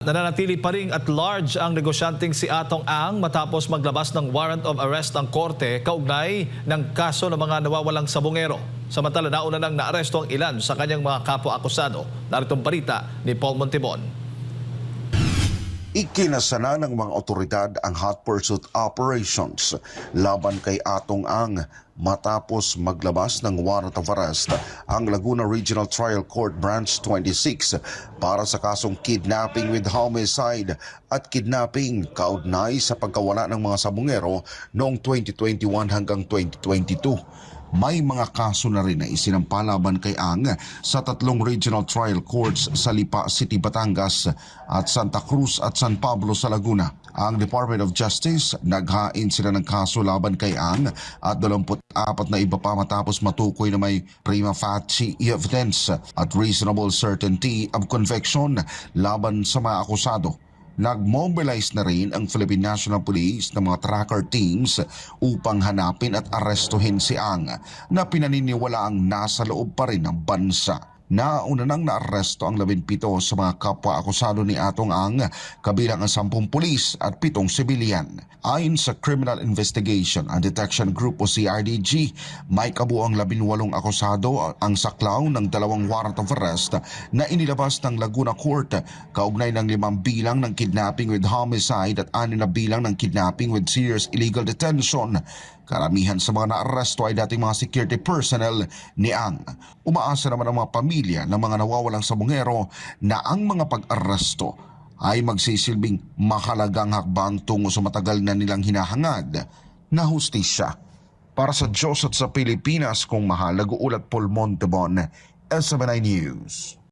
Nananatili pa rin at large ang negosyanteng si Atong Ang matapos maglabas ng warrant of arrest ang korte kaugnay ng kaso ng mga nawawalang sabongero. Samantala, nauna nang naaresto ang ilan sa kanyang mga kapwa-akusado. Narito ang balita ni Paul Montibon. Ikinasana ng mga otoridad ang hot pursuit operations laban kay Atong Ang matapos maglabas ng warrant of arrest ang Laguna Regional Trial Court Branch 26 para sa kasong kidnapping with homicide at kidnapping kaugnay sa pagkawala ng mga sabongero noong 2021 hanggang 2022. May mga kaso na rin na isinampa laban kay Ang sa tatlong regional trial courts sa Lipa City, Batangas at Santa Cruz at San Pablo sa Laguna. Ang Department of Justice naghain sila ng kaso laban kay Ang at 24 na iba pa matapos matukoy na may prima facie evidence at reasonable certainty of conviction laban sa mga akusado. Nag-mobilize na rin ang Philippine National Police ng mga tracker teams upang hanapin at arestuhin si Ang na pinaniniwalaang nasa loob pa rin ng bansa. Nauna nang naaresto ang 17 sa mga kapwa-akusado ni Atong Ang kabilang ang 10 pulis at 7 sibilyan. Ayon sa Criminal Investigation and Detection Group o CIDG, may kabuang 18 akusado ang saklaw ng 2 warrant of arrest na inilabas ng Laguna Court kaugnay ng 5 bilang ng kidnapping with homicide at 6 na bilang ng kidnapping with serious illegal detention. Karamihan sa mga naaresto ay dating mga security personnel ni Ang. Umaasa naman ang mga pamilya ng mga nawawalang sabongero na ang mga pag-aresto ay magsisilbing mahalagang hakbang tungo sa matagal na nilang hinahangad na hustisya. Para sa Diyos at sa Pilipinas, kung mahal, nag-uulat Paul Montibon, SMNI News.